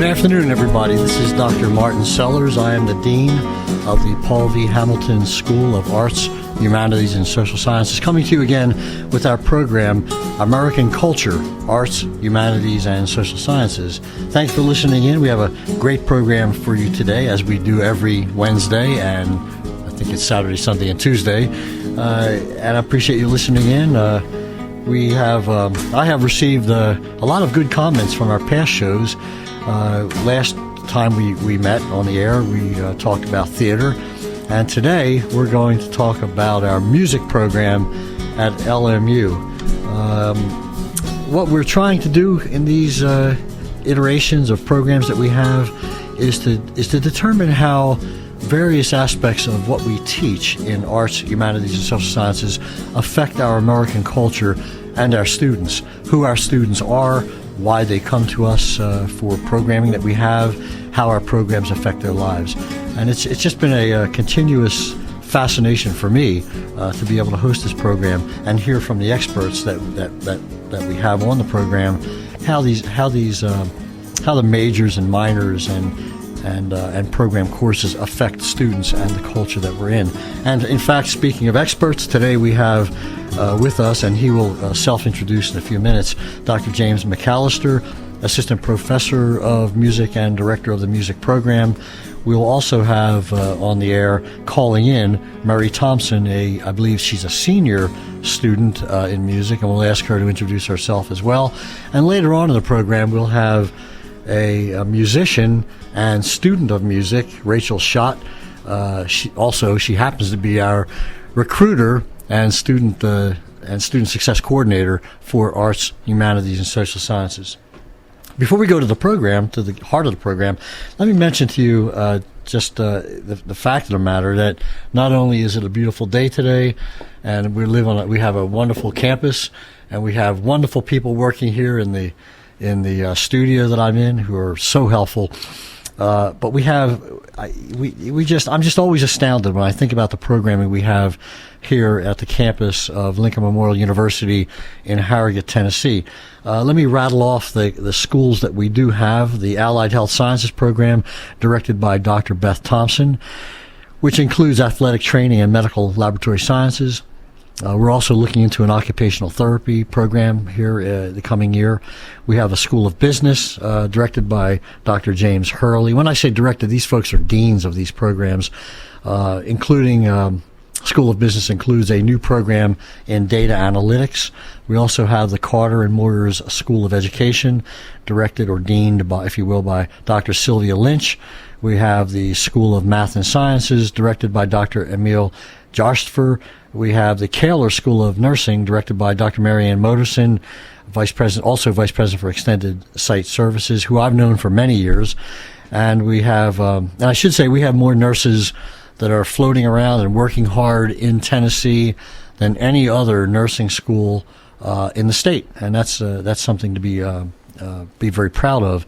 afternoon, everybody. This is Dr. Martin Sellers. I am the Dean of the Paul V. Hamilton School of Arts, Humanities, and Social Sciences, coming to you again with our program, American Culture, Arts, Humanities, and Social Sciences. Thanks for listening in. We have a great program for you today, as we do every Wednesday, and I think it's Saturday, Sunday, and Tuesday. And I appreciate you listening in. I have received a lot of good comments from our past shows. Last time we met on the air, we talked about theater, and today we're going to talk about our music program at LMU. What we're trying to do in these iterations of programs that we have is to determine how various aspects of what we teach in arts, humanities, and social sciences affect our American culture and our students, who our students are, why they come to us for programming that we have, how our programs affect their lives. And it's just been a continuous fascination for me to be able to host this program and hear from the experts that we have on the program how the majors and minors and program courses affect students and the culture that we're in. And in fact, speaking of experts, today we have with us, and he will self-introduce in a few minutes, Dr. James McAllister, Assistant Professor of Music and Director of the Music Program. We'll also have on the air, calling in, Mary Thompson, I believe she's a senior student in music, and we'll ask her to introduce herself as well. And later on in the program, we'll have a musician and student of music, Rachel Schott. She happens to be our recruiter and student success coordinator for Arts, Humanities, and Social Sciences. Before we go to the program, to the heart of the program, let me mention to you the fact of the matter that not only is it a beautiful day today, and we have a wonderful campus, and we have wonderful people working here in the studio that I'm in who are so helpful. But I'm just always astounded when I think about the programming we have here at the campus of Lincoln Memorial University in Harrogate, Tennessee. Let me rattle off the schools that we do have. The Allied Health Sciences program, directed by Dr. Beth Thompson, which includes athletic training and medical laboratory sciences. We're also looking into an occupational therapy program here the coming year. We have a School of Business directed by Dr. James Hurley. When I say directed, these folks are deans of these programs, including School of Business includes a new program in data analytics. We also have the Carter and Moyers School of Education, directed or deaned by, if you will, by Dr. Sylvia Lynch. We have the School of Math and Sciences, directed by Dr. Emil Jarstfer. We have the Kaler School of Nursing, directed by Dr. Marianne Moderson, Vice President for Extended Site Services, who I've known for many years. And we have, and I should say, we have more nurses that are floating around and working hard in Tennessee than any other nursing school in the state, and that's something to be very proud of.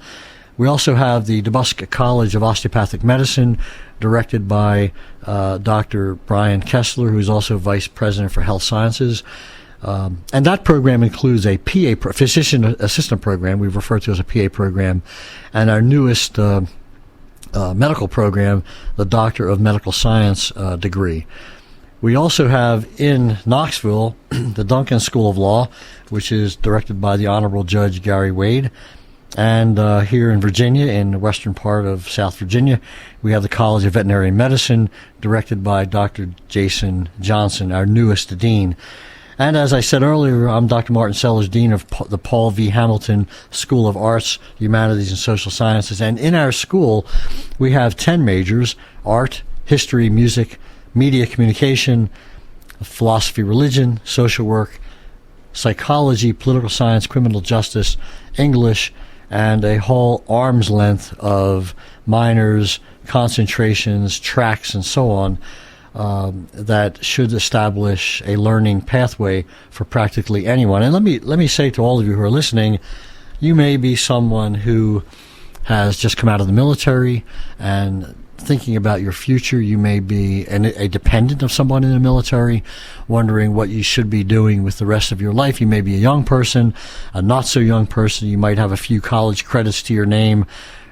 We also have the DeBusk College of Osteopathic Medicine, directed by Dr. Brian Kessler, who's also Vice President for Health Sciences. And that program includes a PA, Physician Assistant program, we refer to as a PA program, and our newest medical program, the Doctor of Medical Science degree. We also have in Knoxville the Duncan School of Law, which is directed by the Honorable Judge Gary Wade. And here in Virginia, in the western part of South Virginia, we have the College of Veterinary Medicine, directed by Dr. Jason Johnson, our newest dean. And as I said earlier, I'm Dr. Martin Sellers, Dean of the Paul V. Hamilton School of Arts, Humanities, and Social Sciences. And in our school, we have 10 majors: art, history, music, media communication, philosophy, religion, social work, psychology, political science, criminal justice, English, and a whole arm's length of minors, concentrations, tracks, and so on, that should establish a learning pathway for practically anyone. And let me say to all of you who are listening, you may be someone who has just come out of the military and thinking about your future. You may be a dependent of someone in the military, wondering what you should be doing with the rest of your life. You may be a young person, a not so young person. You might have a few college credits to your name.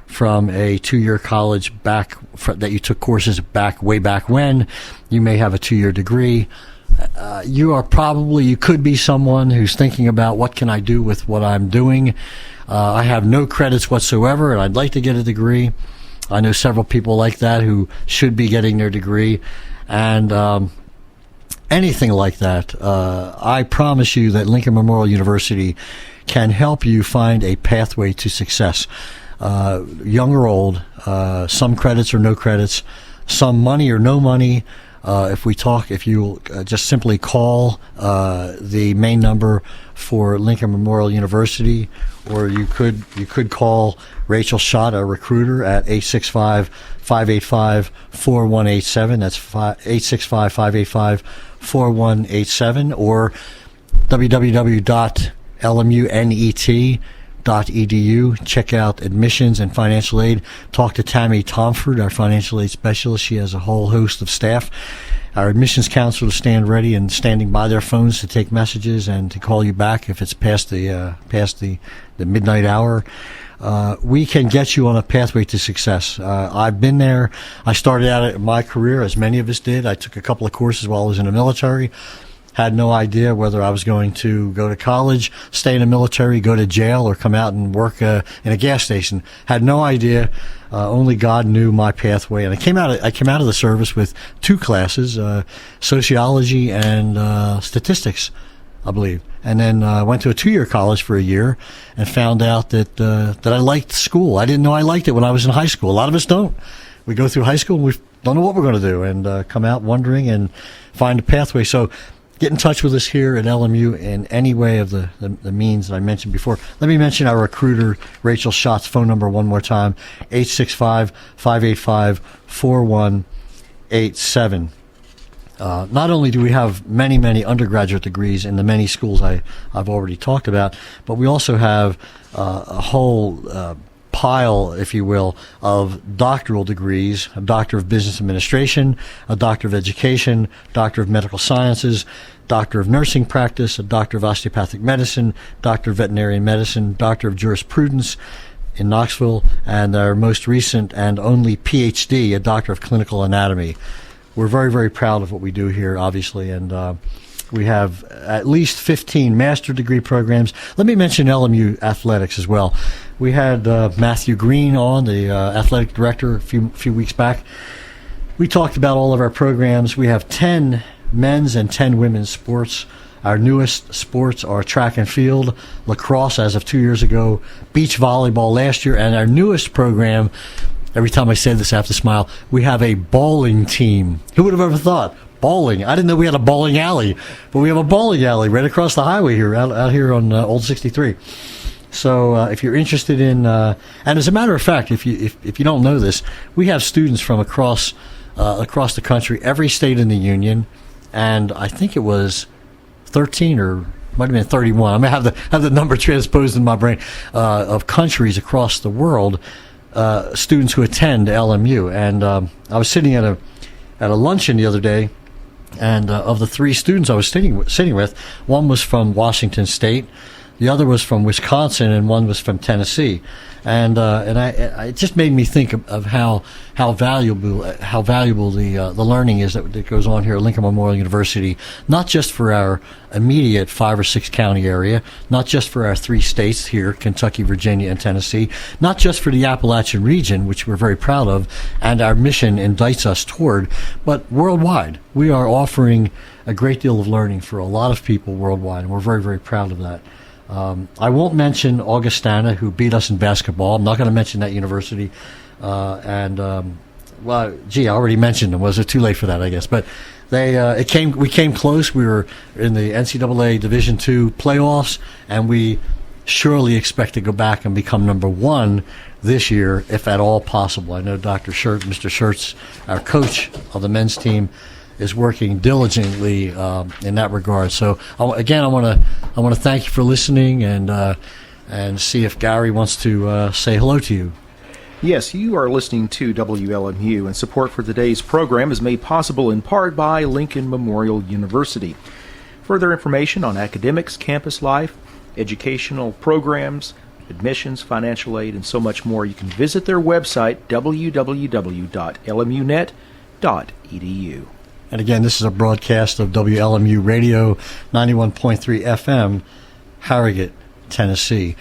from a 2-year college that you took courses way back when. You may have a 2-year degree. You could be someone who's thinking about what can I do with what I'm doing. I have no credits whatsoever, and I'd like to get a degree. I know several people like that who should be getting their degree, and anything like that. I promise you that Lincoln Memorial University can help you find a pathway to success. Young or old, some credits or no credits, some money or no money. If you just simply call the main number for Lincoln Memorial University, or you could call Rachel Schott, our recruiter, at 865-585-4187. That's 865-585-4187, or www.lmunet.edu. Check out admissions and financial aid. Talk to Tammy Tomford, our financial aid specialist. She has a whole host of staff. Our admissions counselors stand ready and standing by their phones to take messages and to call you back if it's past the midnight hour. We can get you on a pathway to success. I've been there. I started out in my career, as many of us did. I took a couple of courses while I was in the military. Had no idea whether I was going to go to college, stay in the military, go to jail, or come out and work in a gas station. Had no idea. Only God knew my pathway. And I came out of the service with 2 classes, sociology and statistics, I believe. And then went to a 2-year college for a year and found out that I liked school. I didn't know I liked it when I was in high school. A lot of us don't. We go through high school and we don't know what we're going to do, and come out wondering and find a pathway. So get in touch with us here at LMU in any way of the means that I mentioned before. Let me mention our recruiter, Rachel Schott's phone number one more time, 865-585-4187. Not only do we have many, many undergraduate degrees in the many schools I've already talked about, but we also have a whole pile, if you will, of doctoral degrees: a Doctor of Business Administration, a Doctor of Education, Doctor of Medical Sciences, Doctor of Nursing Practice, a Doctor of Osteopathic Medicine, Doctor of Veterinary Medicine, Doctor of Jurisprudence in Knoxville, and our most recent and only PhD, a Doctor of Clinical Anatomy. We're very, very proud of what we do here, obviously, and we have at least 15 master degree programs. Let me mention LMU athletics as well. We had Matthew Green on, the athletic director, a few weeks back. We talked about all of our programs. We have 10 men's and 10 women's sports. Our newest sports are track and field, lacrosse as of 2 years ago, beach volleyball last year, and our newest program, every time I say this I have to smile, we have a bowling team. Who would have ever thought? Bowling. I didn't know we had a bowling alley, but we have a bowling alley right across the highway here, out here on Old 63. So if you're interested in, and as a matter of fact, if you don't know this, we have students from across the country, every state in the union, and I think it was 13 or might have been 31. I may have the number transposed in my brain of countries across the world, students who attend LMU. And I was sitting at a luncheon the other day. And of the 3 students I was sitting with, one was from Washington State, the other was from Wisconsin, and one was from Tennessee. And it just made me think of how valuable the learning is that goes on here at Lincoln Memorial University, not just for our immediate 5 or 6 county area, not just for our 3 states here, Kentucky, Virginia, and Tennessee, not just for the Appalachian region, which we're very proud of, and our mission indicts us toward, but worldwide. We are offering a great deal of learning for a lot of people worldwide, and we're very, very proud of that. I won't mention Augustana, who beat us in basketball. I'm not going to mention that university. Well, gee, I already mentioned them. Was it too late for that, I guess? But we came close. We were in the NCAA Division II playoffs, and we surely expect to go back and become number 1 this year, if at all possible. I know Mr. Schertz, our coach of the men's team, is working diligently in that regard. So again, I want to thank you for listening, and see if Gary wants to say hello to you. Yes, you are listening to WLMU, and support for today's program is made possible in part by Lincoln Memorial University. Further information on academics, campus life, educational programs, admissions, financial aid, and so much more. You can visit their website, www.lmunet.edu. And again, this is a broadcast of WLMU Radio 91.3 FM, Harrogate, Tennessee.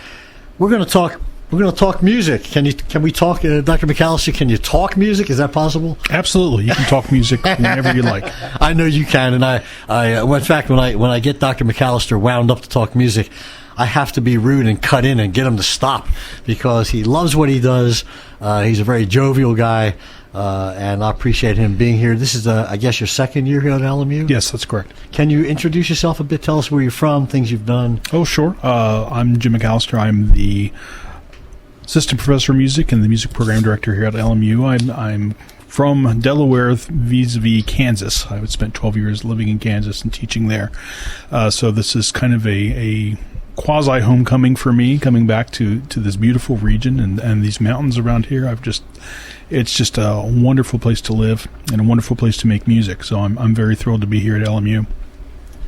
We're going to talk music. Can we talk, Dr. McAllister? Can you talk music? Is that possible? Absolutely, you can talk music whenever you like. I know you can, and I in fact, when I get Dr. McAllister wound up to talk music, I have to be rude and cut in and get him to stop because he loves what he does. He's a very jovial guy, and I appreciate him being here. This is, I guess, your second year here at LMU? Yes, that's correct. Can you introduce yourself a bit? Tell us where you're from, things you've done. Oh, sure. I'm Jim McAllister. I'm the assistant professor of music and the music program director here at LMU. I'm from Delaware vis-a-vis Kansas. I spent 12 years living in Kansas and teaching there. So this is kind of a quasi-homecoming for me, coming back to this beautiful region and these mountains around here. It's just a wonderful place to live and a wonderful place to make music. So I'm very thrilled to be here at LMU.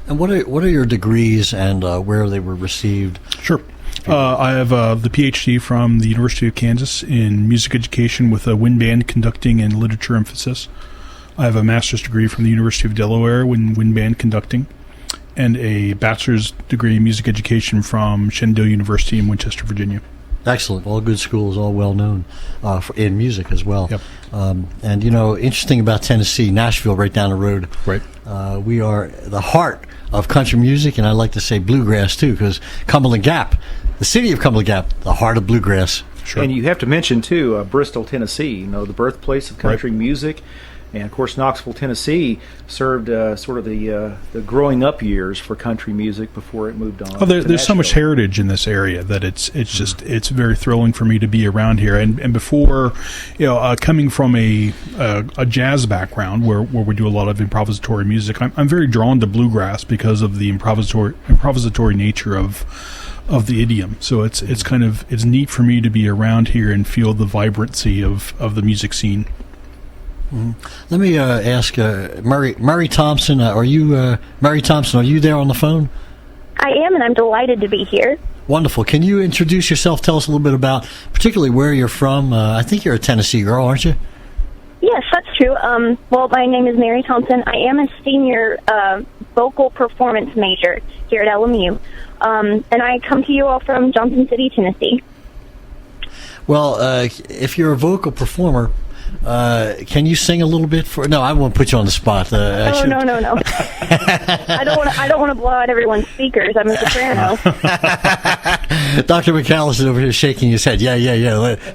And what are your degrees and where they were received? Sure. I have the PhD from the University of Kansas in music education with a wind band conducting and literature emphasis. I have a master's degree from the University of Delaware in wind band conducting, and a bachelor's degree in music education from Shenandoah University in Winchester, Virginia. Excellent. All good schools, all well known in music as well. Yep. And, interesting about Tennessee, Nashville right down the road. Right. We are the heart of country music, and I like to say bluegrass, too, because Cumberland Gap, the city of Cumberland Gap, the heart of bluegrass. Sure. And you have to mention, too, Bristol, Tennessee, the birthplace of country music. And, of course, Knoxville, Tennessee served sort of the growing up years for country music before it moved on. Oh, there's so much heritage in this area that it's very thrilling for me to be around here. And before, coming from a jazz background where we do a lot of improvisatory music, I'm very drawn to bluegrass because of the improvisatory nature of the idiom. So it's neat for me to be around here and feel the vibrancy of the music scene. Mm-hmm. Let me ask Murray Thompson. Are you Murray Thompson? Are you there on the phone? I am, and I'm delighted to be here. Wonderful. Can you introduce yourself? Tell us a little bit about, particularly where you're from. I think you're a Tennessee girl, aren't you? Yes, that's true. Well, my name is Mary Thompson. I am a senior vocal performance major here at LMU, and I come to you all from Johnson City, Tennessee. Well, if you're a vocal performer, can you sing a little bit for? No, I won't put you on the spot. No. I don't want to blow out everyone's speakers. I'm a soprano. Dr. McAllister over here shaking his head. Yeah.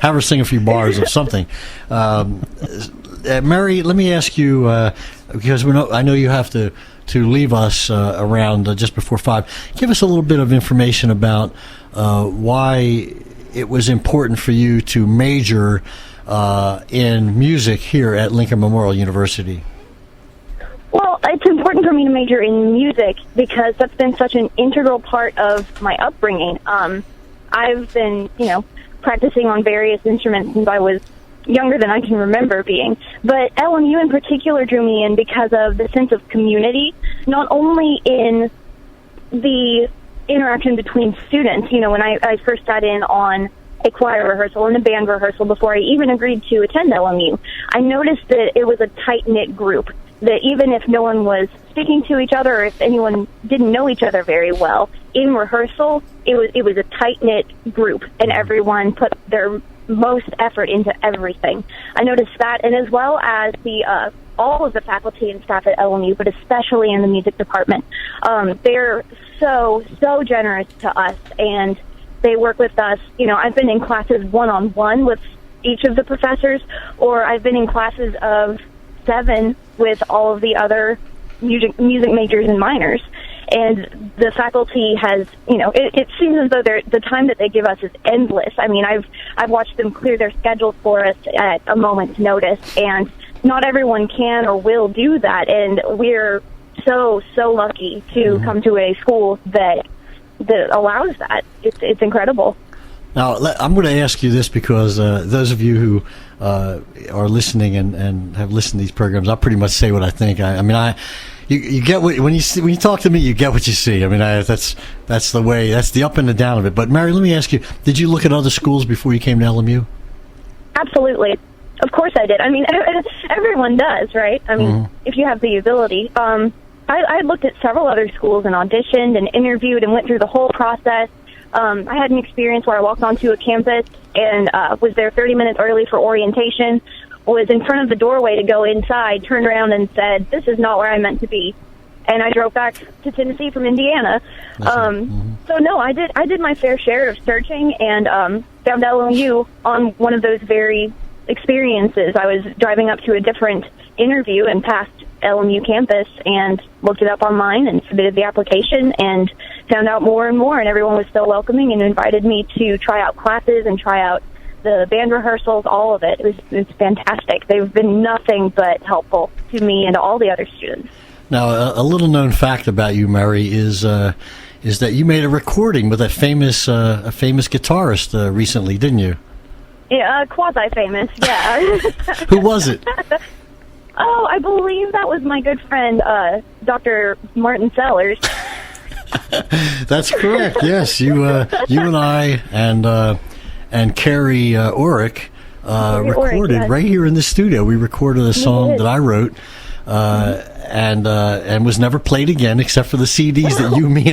Have her sing a few bars or something. Mary, let me ask you because I know you have to leave us around just before 5. Give us a little bit of information about why it was important for you to major in music here at Lincoln Memorial University. Well, it's important for me to major in music because that's been such an integral part of my upbringing. I've been, practicing on various instruments since I was younger than I can remember being. But LMU in particular drew me in because of the sense of community, not only in the interaction between students. When I first sat in on a choir rehearsal and a band rehearsal before I even agreed to attend LMU, I noticed that it was a tight-knit group, that even if no one was speaking to each other or if anyone didn't know each other very well, in rehearsal, it was a tight-knit group, and everyone put their most effort into everything. I noticed that, and as well as all of the faculty and staff at LMU, but especially in the music department. They're so generous to us, and they work with us. I've been in classes one-on-one with each of the professors, or I've been in classes of 7 with all of the other music majors and minors. And the faculty has, it seems as though the time that they give us is endless. I mean, I've watched them clear their schedules for us at a moment's notice, and not everyone can or will do that. And we're so lucky to come to a school that allows that. It's incredible. Now, I'm going to ask you this because those of you who are listening and have listened to these programs, I'll pretty much say what I think. you get what when you talk to me, you get what you see. I mean, that's the way. That's the up and the down of it. But Mary, let me ask you: did you look at other schools before you came to LMU? Absolutely. Of course I did. I mean, everyone does, right? I mean, if you have the ability. I looked at several other schools and auditioned and interviewed and went through the whole process. I had an experience where I walked onto a campus and was there 30 minutes early for orientation, was in front of the doorway to go inside, turned around and said, "This is not where I meant to be." And I drove back to Tennessee from Indiana. So no, I did my fair share of searching and found LMU on one of those very experiences. I was driving up to a different interview and passed LMU campus and looked it up online and submitted the application and found out more and more, and everyone was so welcoming and invited me to try out classes and try out the band rehearsals, all of it. It was fantastic. They've been nothing but helpful to me and to all the other students. Now, a little known fact about you, Mary, is that you made a recording with a famous guitarist recently, didn't you? Yeah, quasi-famous, yeah. Who was it? Oh, I believe that was my good friend, Dr. Martin Sellers. That's correct. Yes, you and I and Carrie Orick recorded yes. right here in the studio. We recorded a song that I wrote. And was never played again except for the CDs that you, me,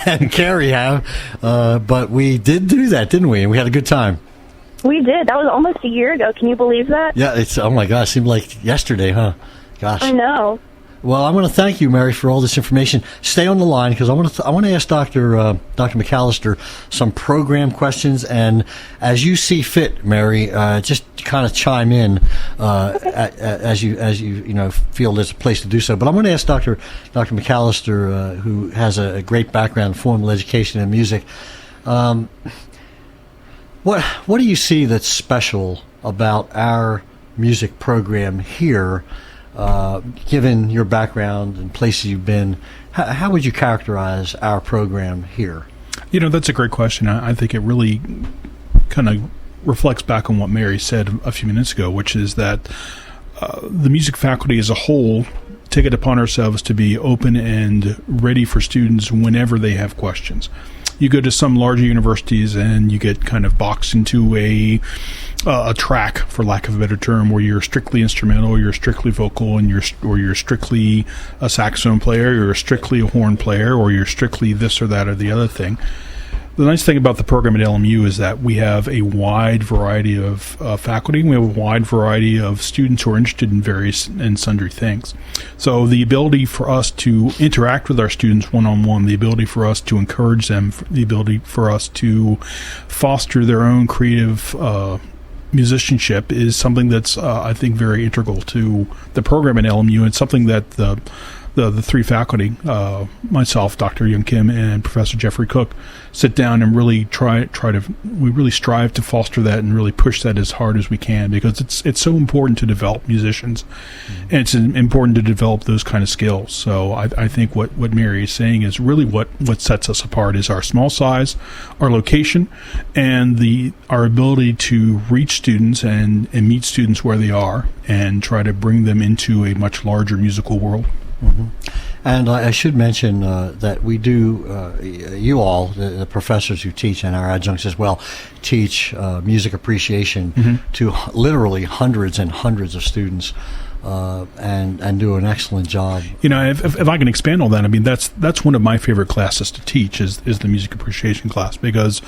and Carrie have. But we did do that, didn't we? And we had a good time. We did. That was almost a year ago. Can you believe that? Yeah, it's, oh my gosh, it seemed like yesterday, huh? Gosh. I know. Well, I want to thank you, Mary, for all this information. Stay on the line because I want to ask Dr. McAllister some program questions, and as you see fit, Mary, just kind of chime in as you feel there's a place to do so. But I'm going to ask Dr. McAllister, who has a great background in formal education and music. What do you see that's special about our music program here? Given your background and places you've been, how would you characterize our program here? You know, that's a great question. I think it really kind of reflects back on what Mary said a few minutes ago, which is that the music faculty as a whole take it upon ourselves to be open and ready for students whenever they have questions. You go to some larger universities and you get kind of boxed into a track, for lack of a better term, where you're strictly instrumental, you're strictly vocal, and you're strictly a saxophone player, you're strictly a horn player, or you're strictly this or that or the other thing. The nice thing about the program at LMU is that we have a wide variety of faculty. We have a wide variety of students who are interested in various and sundry things. So the ability for us to interact with our students one-on-one, the ability for us to encourage them, the ability for us to foster their own creative musicianship is something that's, I think, very integral to the program at LMU, and something that the three faculty, myself, Dr. Young Kim, and Professor Jeffrey Cook, sit down and really we really strive to foster that and really push that as hard as we can, because it's so important to develop musicians, and it's important to develop those kind of skills. So I think what Mary is saying is really what sets us apart is our small size, our location, and our ability to reach students and meet students where they are and try to bring them into a much larger musical world. Mm-hmm. And I should mention that we do, you all, the professors who teach and our adjuncts as well, teach music appreciation to literally hundreds and hundreds of students, and do an excellent job. You know, if I can expand on that, I mean, that's one of my favorite classes to teach is the music appreciation class, because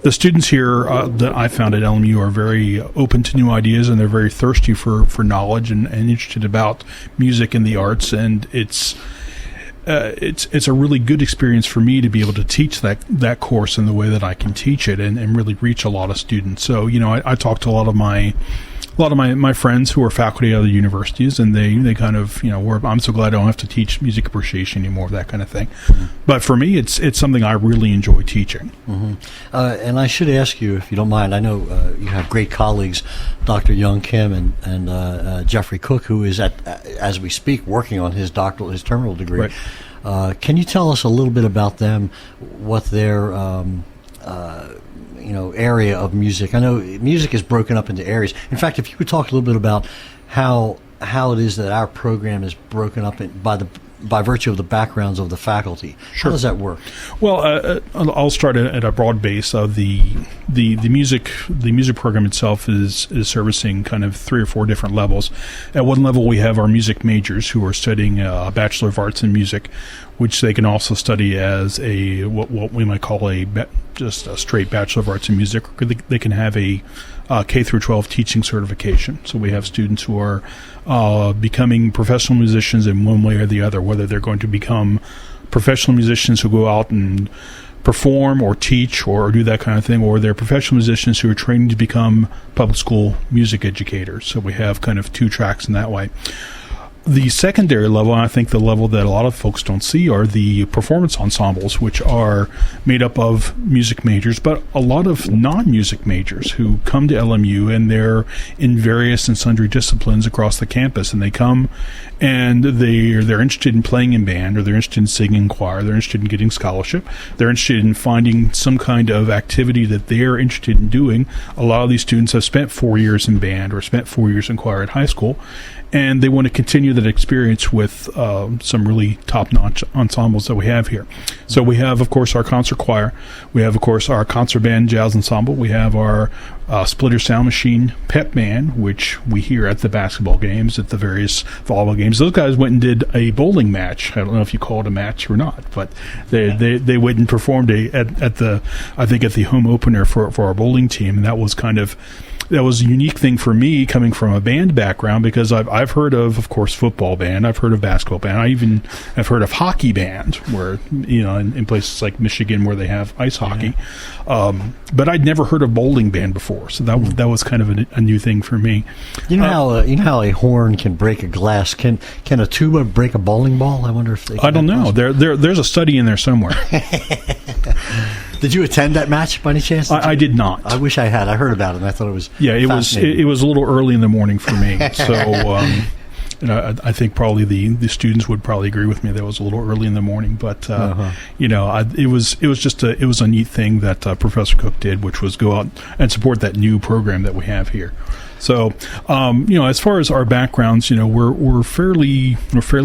the students here that I found at LMU are very open to new ideas, and they're very thirsty for knowledge and interested about music and the arts, and it's a really good experience for me to be able to teach that course in the way that I can teach it and really reach a lot of students. So, you know, I talk to a lot of my friends who are faculty at other universities, and they kind of, you know, I'm so glad I don't have to teach music appreciation anymore, that kind of thing. Mm-hmm. But for me, it's something I really enjoy teaching. Mm-hmm. And I should ask you, if you don't mind, I know you have great colleagues, Dr. Young Kim and Jeffrey Cook, who is as we speak, working on his terminal degree. Right. Can you tell us a little bit about them, what their area of music? I know music is broken up into areas. In fact, if you could talk a little bit about how it is that our program is broken up by by virtue of the backgrounds of the faculty. Sure. How does that work? Well, I'll start at a broad base. The music program itself is servicing kind of 3 or 4 different levels. At one level, we have our music majors who are studying a Bachelor of Arts in Music, which they can also study as what we might call just a straight Bachelor of Arts in Music. Or they can have a K through 12 teaching certification. So we have students who are becoming professional musicians in one way or the other, whether they're going to become professional musicians who go out and perform or teach or do that kind of thing, or they're professional musicians who are training to become public school music educators. So we have kind of 2 tracks in that way. The secondary level, and I think the level that a lot of folks don't see, are the performance ensembles, which are made up of music majors, but a lot of non-music majors who come to LMU, and they're in various and sundry disciplines across the campus, and they come and they're interested in playing in band, or they're interested in singing in choir, they're interested in getting scholarship, they're interested in finding some kind of activity that they're interested in doing. A lot of these students have spent 4 years in band or spent 4 years in choir at high school, and they want to continue that experience with some really top-notch ensembles that we have here. So we have, of course, our concert choir. We have, of course, our concert band jazz ensemble. We have our Splitter Sound Machine pep band, which we hear at the basketball games, at the various volleyball games. Those guys went and did a bowling match. I don't know if you call it a match or not, but they went and performed at the home opener for our bowling team, and that was a unique thing for me coming from a band background, because I've heard of course, football band. I've heard of basketball band. I even have heard of hockey band, where, in places like Michigan where they have ice hockey. But I'd never heard of bowling band before, so that was kind of a new thing for me. You know how a horn can break a glass. Can a tuba break a bowling ball? I wonder if they can. I don't know. There's a study in there somewhere. Did you attend that match by any chance? I did not. I wish I had. I heard about it, and I thought it was it was a little early in the morning for me. So I think probably the students would probably agree with me that it was a little early in the morning. But it was a neat thing that Professor Cook did, which was go out and support that new program that we have here. So, as far as our backgrounds, we're fairly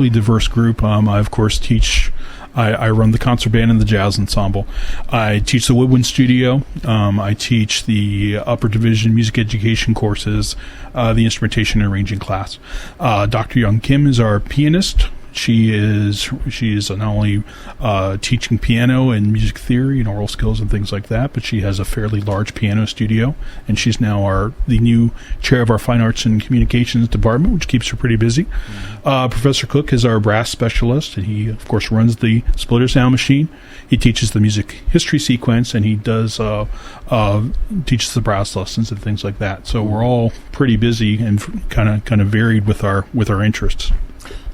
diverse group. I of course teach. I run the concert band and the jazz ensemble. I teach the woodwind studio. I teach the upper division music education courses, the instrumentation and arranging class. Dr. Young Kim is our pianist. She is not only teaching piano and music theory and oral skills and things like that, but she has a fairly large piano studio, and she's now the new chair of our Fine Arts and Communications department, which keeps her pretty busy. Professor Cook is our brass specialist, and he, of course, runs the Splitter Sound Machine. He teaches the music history sequence, and he does teaches the brass lessons and things like that. So we're all pretty busy and kind of varied with our interests.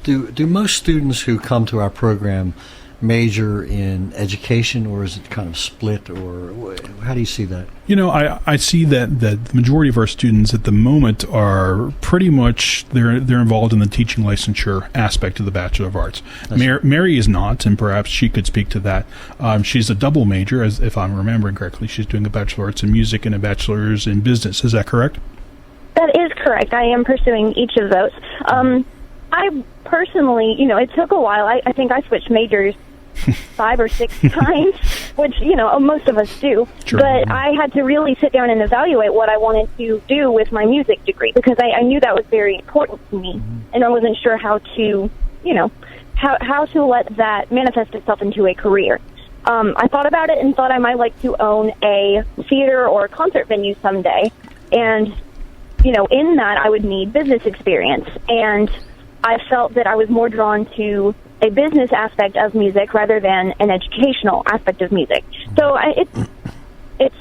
Do most students who come to our program major in education, or is it kind of split, or how do you see that? I see that the majority of our students at the moment are pretty much they're involved in the teaching licensure aspect of the Bachelor of Arts. Mary is not, and perhaps she could speak to that. She's a double major, as if I'm remembering correctly. She's doing a Bachelor of Arts in Music and a Bachelor's in Business. Is that correct? That is correct. I am pursuing each of those. I personally, it took a while. I think I switched majors 5 or 6 times, which, most of us do. Sure. But I had to really sit down and evaluate what I wanted to do with my music degree, because I knew that was very important to me, and I wasn't sure how to, how to let that manifest itself into a career. I thought about it and thought I might like to own a theater or concert venue someday, and, in that I would need business experience, and I felt that I was more drawn to a business aspect of music rather than an educational aspect of music. So it's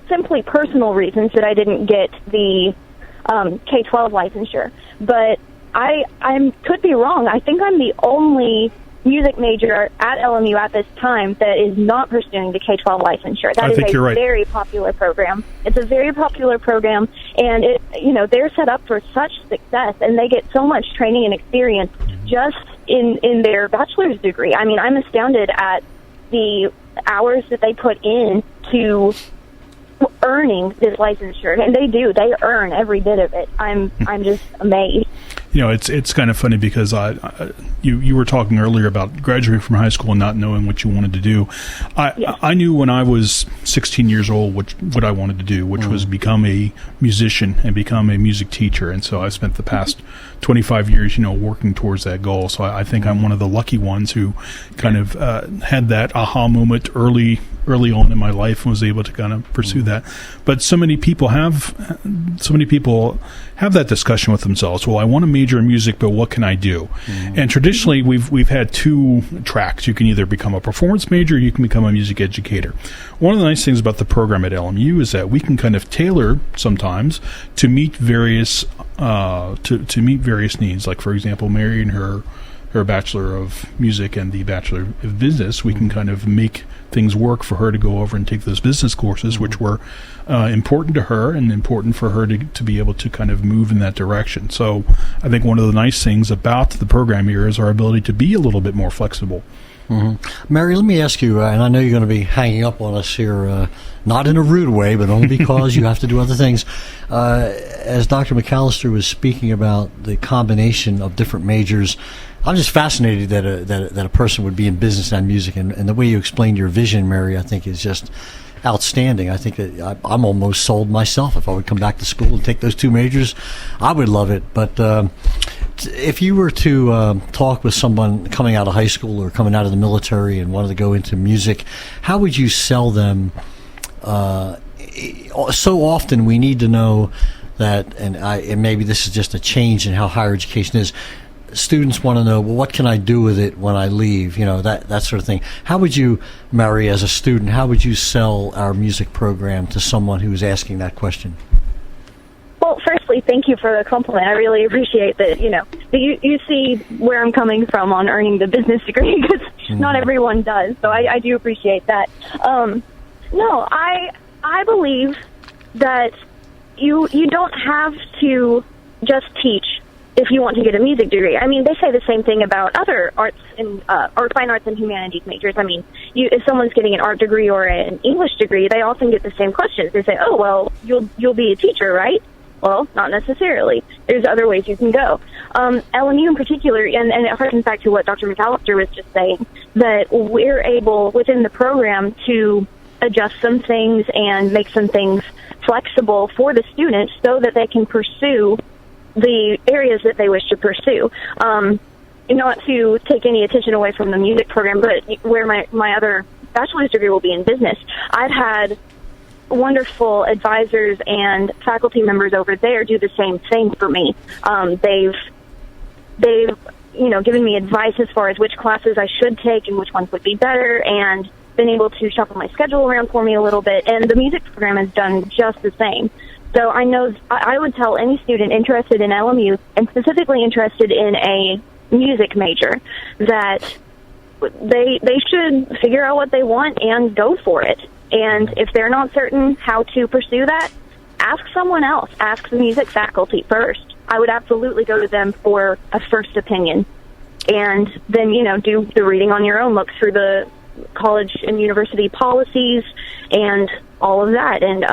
simply personal reasons that I didn't get the K-12 licensure. But I could be wrong. I think I'm the only music major at LMU at this time that is not pursuing the K-12 licensure. That is a very popular program. It's a very popular program, and they're set up for such success, and they get so much training and experience just in their bachelor's degree. I mean, I'm astounded at the hours that they put in to earning this licensure, and they earn every bit of it. I'm just amazed. it's kind of funny because you were talking earlier about graduating from high school and not knowing what you wanted to do. I knew when I was 16 years old what I wanted to do, which was become a musician and become a music teacher. And so I spent the past 25 years, working towards that goal. So I think I'm one of the lucky ones who kind of had that aha moment early on in my life and was able to kind of pursue that. But so many people have that discussion with themselves. Well, I want to major in music, but what can I do? And traditionally, we've had two tracks. You can either become a performance major, or you can become a music educator. One of the nice things about the program at LMU is that we can kind of tailor sometimes to meet various to meet various needs. Like, for example, Mary and her Bachelor of Music and the Bachelor of Business, we can kind of make things work for her to go over and take those business courses, which were important to her and important for her to be able to kind of move in that direction. So I think one of the nice things about the program here is our ability to be a little bit more flexible. Mary, let me ask you, and I know you're going to be hanging up on us here, not in a rude way, but only because you have to do other things. As Dr. McAllister was speaking about the combination of different majors, I'm just fascinated that a person would be in business and music, and the way you explained your vision, Mary, I think is just outstanding. I think that I'm almost sold myself. If I would come back to school and take those two majors, I would love it. But if you were to talk with someone coming out of high school or coming out of the military and wanted to go into music, how would you sell them? So often we need to know that, and maybe this is just a change in how higher education is. Students want to know, well, what can I do with it when I leave? That sort of thing. How would you, Mary, as a student, how would you sell our music program to someone who is asking that question? Well, firstly, thank you for the compliment. I really appreciate that, that you see where I'm coming from on earning the business degree, because not everyone does. So I do appreciate that. No, I believe that you don't have to just teach if you want to get a music degree. I mean, they say the same thing about other arts and fine arts and humanities majors. I mean, if someone's getting an art degree or an English degree, they often get the same questions. They say, "Oh, well, you'll be a teacher, right?" Well, not necessarily. There's other ways you can go. LMU in particular, and it harkens back to what Dr. McAllister was just saying, that we're able within the program to adjust some things and make some things flexible for the students so that they can pursue the areas that they wish to pursue. Not to take any attention away from the music program, but where my other bachelor's degree will be in business, I've had wonderful advisors and faculty members over there do the same thing for me. They've given me advice as far as which classes I should take and which ones would be better, and been able to shuffle my schedule around for me a little bit. And the music program has done just the same. So I know I would tell any student interested in LMU, and specifically interested in a music major, that they should figure out what they want and go for it. And if they're not certain how to pursue that, ask someone else. Ask the music faculty first. I would absolutely go to them for a first opinion. And then, do the reading on your own. Look through the college and university policies and all of that. And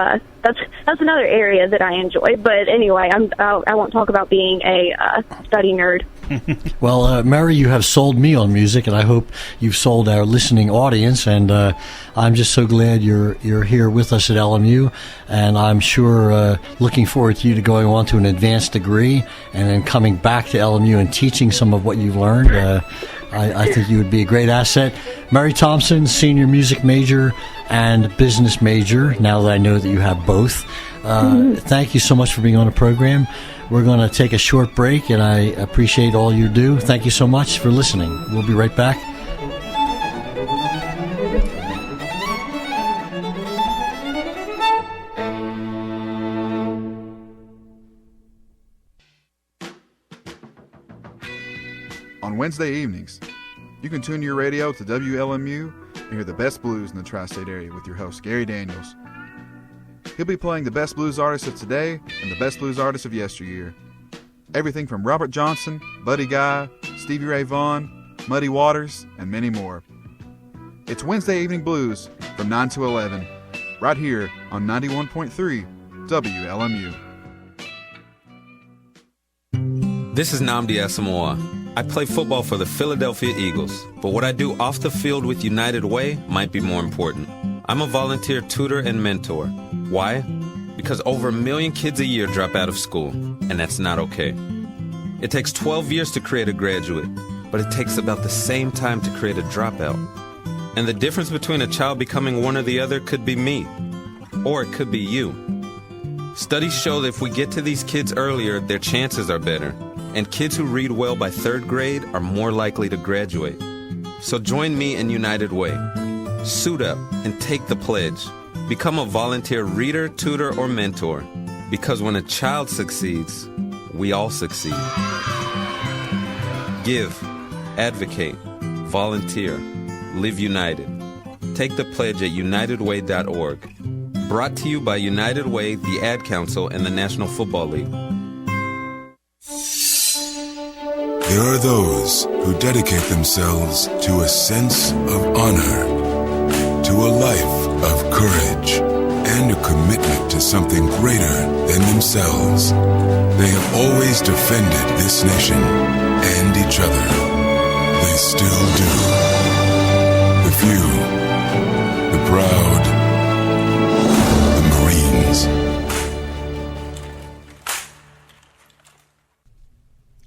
that's another area that I enjoy. But anyway, I won't talk about being a study nerd. Well, Mary, you have sold me on music, and I hope you've sold our listening audience. And I'm just so glad you're here with us at LMU, and I'm sure looking forward to you going on to an advanced degree and then coming back to LMU and teaching some of what you've learned. I think you would be a great asset. Mary Thompson, senior music major and business major, now that I know that you have both. Thank you so much for being on the program. We're going to take a short break, and I appreciate all you do. Thank you so much for listening. We'll be right back. On Wednesday evenings, you can tune your radio to WLMU and hear the best blues in the tri-state area with your host, Gary Daniels. He'll be playing the best blues artists of today and the best blues artists of yesteryear. Everything from Robert Johnson, Buddy Guy, Stevie Ray Vaughan, Muddy Waters, and many more. It's Wednesday Evening Blues from 9 to 11, right here on 91.3 WLMU. This is Nnamdi Asamoah. I play football for the Philadelphia Eagles, but what I do off the field with United Way might be more important. I'm a volunteer tutor and mentor. Why? Because over 1 million kids a year drop out of school, and that's not okay. It takes 12 years to create a graduate, but it takes about the same time to create a dropout. And the difference between a child becoming one or the other could be me, or it could be you. Studies show that if we get to these kids earlier, their chances are better. And kids who read well by 3rd grade are more likely to graduate. So join me in United Way. Suit up and take the pledge. Become a volunteer reader, tutor, or mentor. Because when a child succeeds, we all succeed. Give, advocate, volunteer, live united. Take the pledge at unitedway.org. Brought to you by United Way, the Ad Council, and the National Football League. There are those who dedicate themselves to a sense of honor, to a life of courage, and a commitment to something greater than themselves. They have always defended this nation and each other. They still do. The few, the proud, the Marines.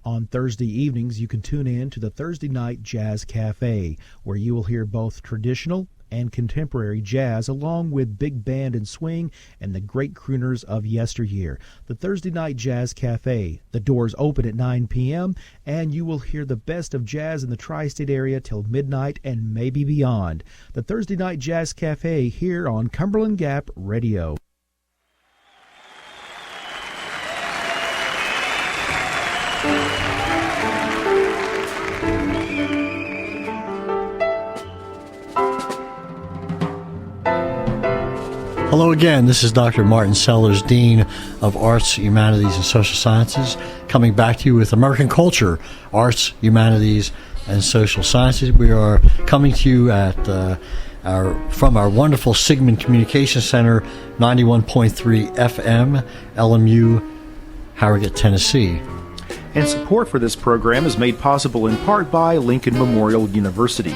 On Thursday evenings, you can tune in to the Thursday Night Jazz Cafe, where you will hear both traditional and contemporary jazz, along with big band and swing and the great crooners of yesteryear. The Thursday Night Jazz Cafe. The doors open at 9 p.m., and you will hear the best of jazz in the tri-state area till midnight and maybe beyond. The Thursday Night Jazz Cafe here on Cumberland Gap Radio. Hello again, this is Dr. Martin Sellers, Dean of Arts, Humanities, and Social Sciences, coming back to you with American Culture, Arts, Humanities, and Social Sciences. We are coming to you at from our wonderful Sigmund Communication Center, 91.3 FM, LMU, Harrogate, Tennessee. And support for this program is made possible in part by Lincoln Memorial University.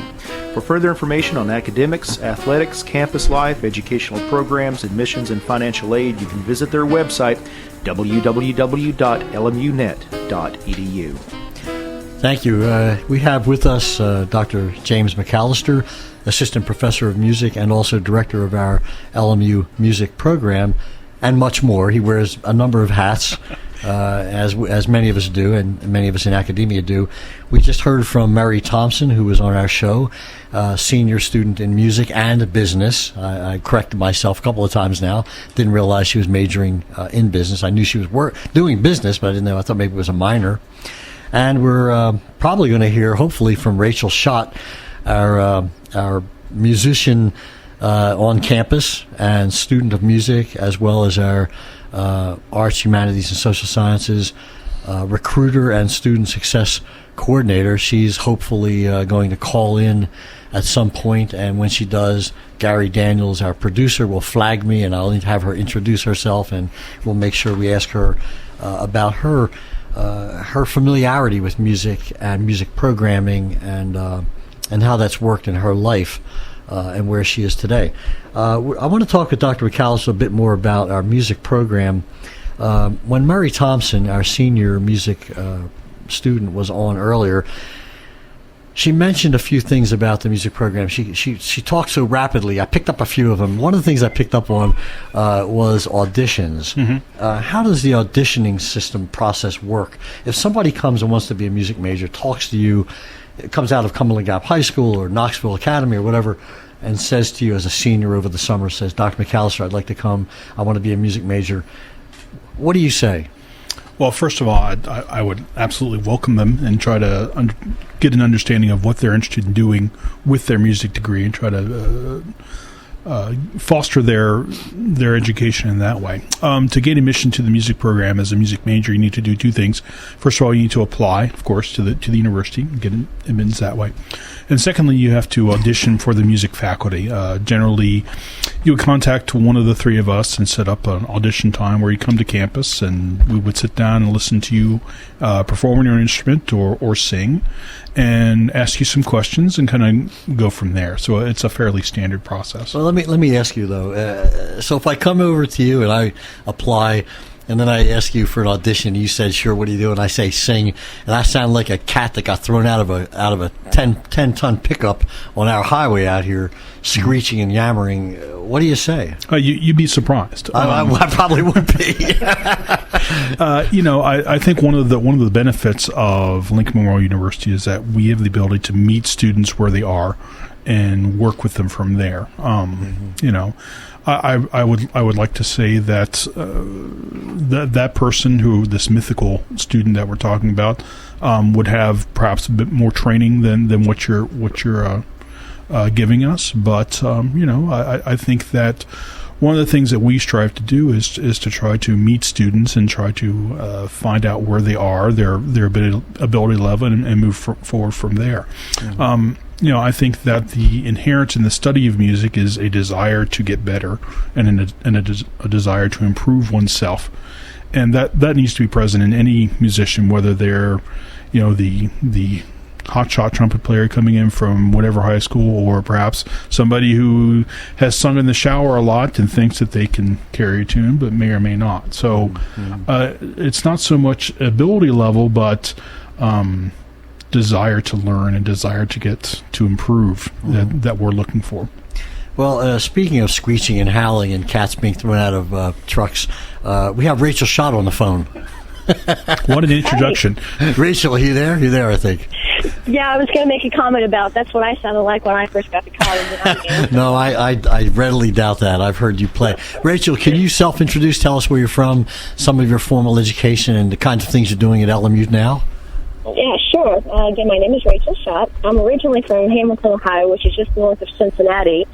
For further information on academics, athletics, campus life, educational programs, admissions, and financial aid, you can visit their website, www.lmunet.edu. Thank you. We have with us Dr. James McAllister, Assistant Professor of Music and also Director of our LMU Music Program, and much more. He wears a number of hats. As many of us do, and many of us in academia do. We just heard from Mary Thompson, who was on our show, senior student in music and business. I corrected myself a couple of times now. Didn't realize she was majoring in business. I knew she was doing business, but I didn't know. I thought maybe it was a minor. And we're probably going to hear, hopefully, from Rachel Schott, our musician on campus and student of music, as well as our Arts, Humanities, and Social Sciences recruiter and student success coordinator. She's hopefully going to call in at some point, and when she does, Gary Daniels, our producer, will flag me, and I'll have her introduce herself, and we'll make sure we ask her about her familiarity with music and music programming, and how that's worked in her life. And where she is today. I want to talk with Dr. McAllister a bit more about our music program. When Mary Thompson, our senior music student, was on earlier, she mentioned a few things about the music program. She talked so rapidly. I picked up a few of them. One of the things I picked up on was auditions. Mm-hmm. How does the auditioning system process work? If somebody comes and wants to be a music major, talks to you, comes out of Cumberland Gap High School or Knoxville Academy or whatever, and says to you as a senior over the summer, says, Dr. McAllister, I'd like to come. I want to be a music major. What do you say? Well, first of all, I would absolutely welcome them and try to get an understanding of what they're interested in doing with their music degree, and try to foster their education in that way. To gain admission to the music program as a music major, you need to do two things. First of all, you need to apply, of course, to the university and get admittance that way. And secondly, you have to audition for the music faculty. Generally, you would contact one of the three of us and set up an audition time where you come to campus, and we would sit down and listen to you perform on your instrument or sing, and ask you some questions and kind of go from there. So it's a fairly standard process. Well, let me ask you though. So if I come over to you and I apply, and then I ask you for an audition, you said, "Sure, what do you do?" And I say, "Sing," and I sound like a cat that got thrown out of a 10-ton pickup on our highway out here, screeching and yammering. What do you say? You'd be surprised. I probably would be. I think one of the benefits of Lincoln Memorial University is that we have the ability to meet students where they are and work with them from there. I would like to say that that person this mythical student that we're talking about would have perhaps a bit more training than what you're giving us, but I think that one of the things that we strive to do is to try to meet students and try to find out where they are, their ability level, and move forward from there. Mm-hmm. I think that the inherent in the study of music is a desire to get better and a desire to improve oneself, and that needs to be present in any musician, whether they're the hotshot trumpet player coming in from whatever high school, or perhaps somebody who has sung in the shower a lot and thinks that they can carry a tune but may or may not. So it's not so much ability level, but desire to learn and desire to get to improve that we're looking for. Well, speaking of screeching and howling and cats being thrown out of trucks, we have Rachel Schott on the phone. What an introduction. Hey. Rachel, are you there? You're there, I think. Yeah, I was going to make a comment about that's what I sounded like when I first got to college. No, I readily doubt that. I've heard you play. Rachel, can you self-introduce, tell us where you're from, some of your formal education, and the kinds of things you're doing at LMU now? Yeah, sure. Again, my name is Rachel Schott. I'm originally from Hamilton, Ohio, which is just north of Cincinnati.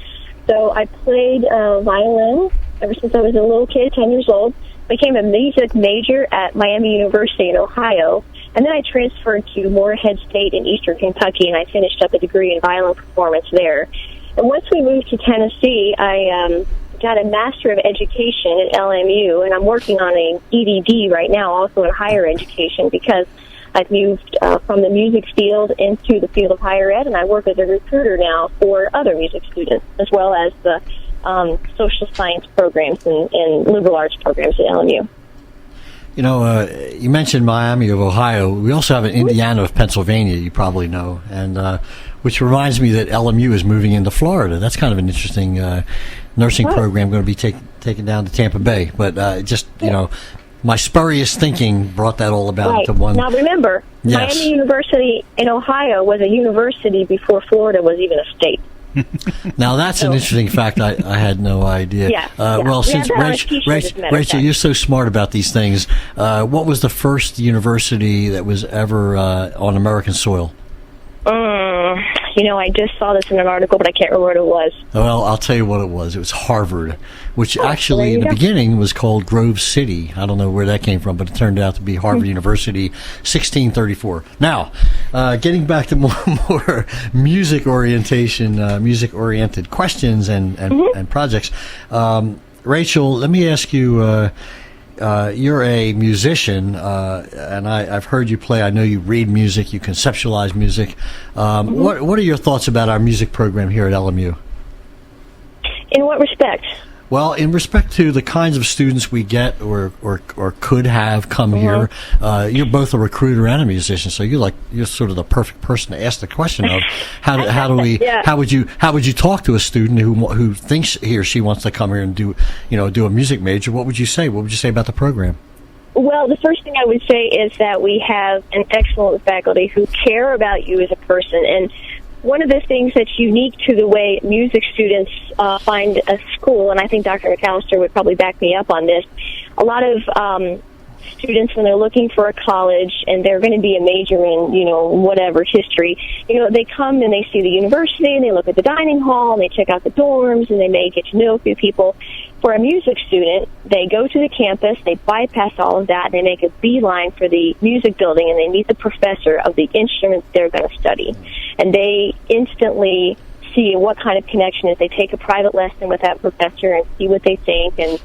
So I played violin ever since I was a little kid, 10 years old. Became a music major at Miami University in Ohio, and then I transferred to Morehead State in eastern Kentucky, and I finished up a degree in violin performance there. And once we moved to Tennessee, I got a Master of Education at LMU, and I'm working on an EDD right now, also in higher education, because I've moved from the music field into the field of higher ed, and I work as a recruiter now for other music students, as well as the social science programs and liberal arts programs at LMU. You mentioned Miami of Ohio. We also have an Indiana of Pennsylvania, you probably know, and which reminds me that LMU is moving into Florida. That's kind of an interesting nursing program going to be taken down to Tampa Bay. But my spurious thinking brought that all about to one. Now remember, yes. Miami University in Ohio was a university before Florida was even a state. Now that's an interesting fact. I had no idea. Yeah. Well, since Rachel, you're so smart about these things. What was the first university that was ever on American soil? I just saw this in an article, but I can't remember what it was. Well, I'll tell you what it was. It was Harvard, which actually in the beginning was called Grove City. I don't know where that came from, but it turned out to be Harvard University, 1634. Now, getting back to more music-oriented questions and projects. Rachel, let me ask you. You're a musician, and I've heard you play. I know you read music, you conceptualize music. What are your thoughts about our music program here at LMU? In what respect? Well, in respect to the kinds of students we get or could have come here, you're both a recruiter and a musician, so you're sort of the perfect person to ask the question of how would you talk to a student who thinks he or she wants to come here and do a music major? What would you say? What would you say about the program? Well, the first thing I would say is that we have an excellent faculty who care about you as a person, and one of the things that's unique to the way music students find a school, and I think Dr. McAllister would probably back me up on this, a lot of students when they're looking for a college and they're going to be a major in, whatever, history, they come and they see the university and they look at the dining hall and they check out the dorms and they may get to know a few people. For a music student, they go to the campus, they bypass all of that, and they make a beeline for the music building, and they meet the professor of the instrument they're going to study. And they instantly see what kind of connection is. They take a private lesson with that professor and see what they think. And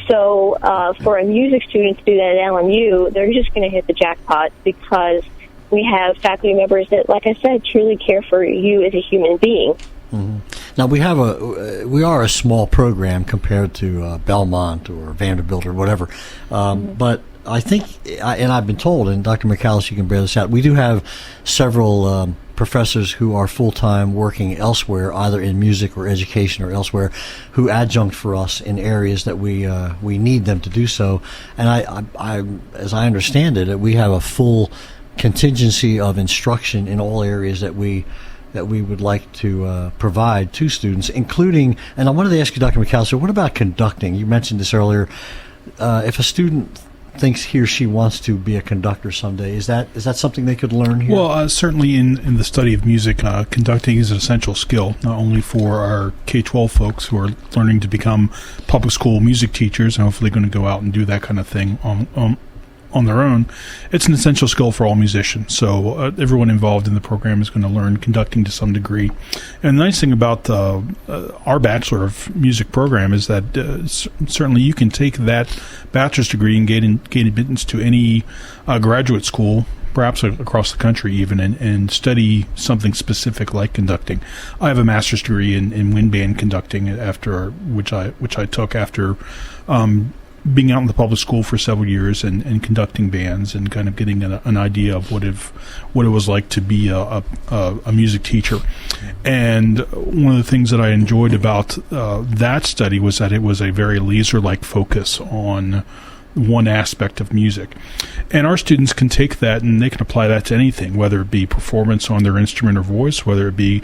so for a music student to do that at LMU, they're just going to hit the jackpot because we have faculty members that, like I said, truly care for you as a human being. Mm-hmm. Now we are a small program compared to Belmont or Vanderbilt or whatever, but I think, and I've been told, and Dr. McAllis, you can bear this out, we do have several professors who are full-time working elsewhere, either in music or education or elsewhere, who adjunct for us in areas that we need them to do so. And I as I understand it, we have a full contingency of instruction in all areas that we would like to provide to students, including, and I wanted to ask you, Dr. McAllister, what about conducting? You mentioned this earlier. If a student thinks he or she wants to be a conductor someday, is that something they could learn here? Well, certainly in the study of music, conducting is an essential skill, not only for our K-12 folks who are learning to become public school music teachers and hopefully going to go out and do that kind of thing on their own. It's an essential skill for all musicians. So everyone involved in the program is going to learn conducting to some degree. And the nice thing about our Bachelor of Music program is that certainly you can take that bachelor's degree and gain admittance to any graduate school, perhaps across the country even, and study something specific like conducting. I have a master's degree in wind band conducting, which I took after being out in the public school for several years and conducting bands and kind of getting an idea of what it was like to be a music teacher. And one of the things that I enjoyed about that study was that it was a very laser-like focus on one aspect of music. And our students can take that and they can apply that to anything, whether it be performance on their instrument or voice, whether it be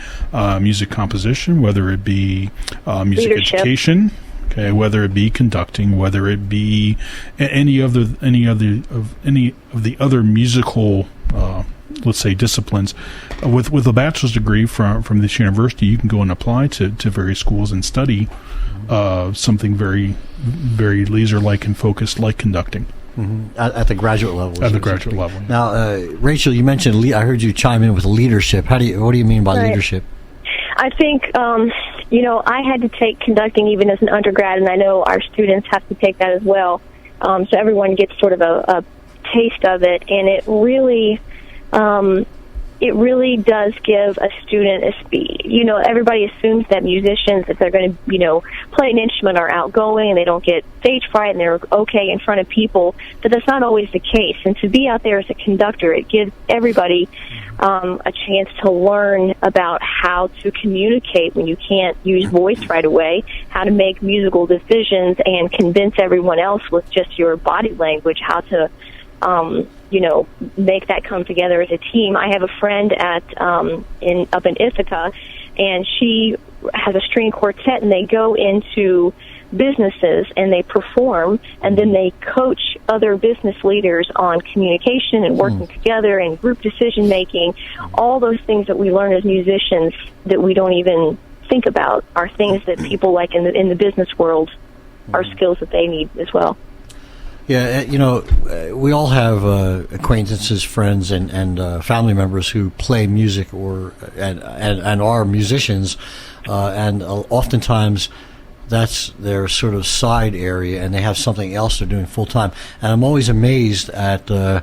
music composition, whether it be music leadership, education. Okay, whether it be conducting, whether it be any of the other musical, let's say, disciplines, with a bachelor's degree from this university, you can go and apply to various schools and study something very, very laser-like and focused, like conducting. Mm-hmm. At the graduate level. At the graduate level. Now, Rachel, you mentioned I heard you chime in with leadership. What do you mean by leadership? I think, I had to take conducting even as an undergrad, and I know our students have to take that as well. So everyone gets sort of a taste of it, and it really does give a student a speed. Everybody assumes that musicians, if they're going to, play an instrument, are outgoing and they don't get stage fright and they're okay in front of people, but that's not always the case. And to be out there as a conductor, it gives everybody a chance to learn about how to communicate when you can't use voice right away, how to make musical decisions and convince everyone else with just your body language, how to make that come together as a team. I have a friend up in Ithaca, and she has a string quartet, and they go into businesses and they perform, and then they coach other business leaders on communication and working together and group decision making. All those things that we learn as musicians that we don't even think about are things that people like in the business world are skills that they need as well. Yeah, we all have acquaintances, friends, and family members who play music and are musicians, and oftentimes that's their sort of side area, and they have something else they're doing full time. And I'm always amazed at when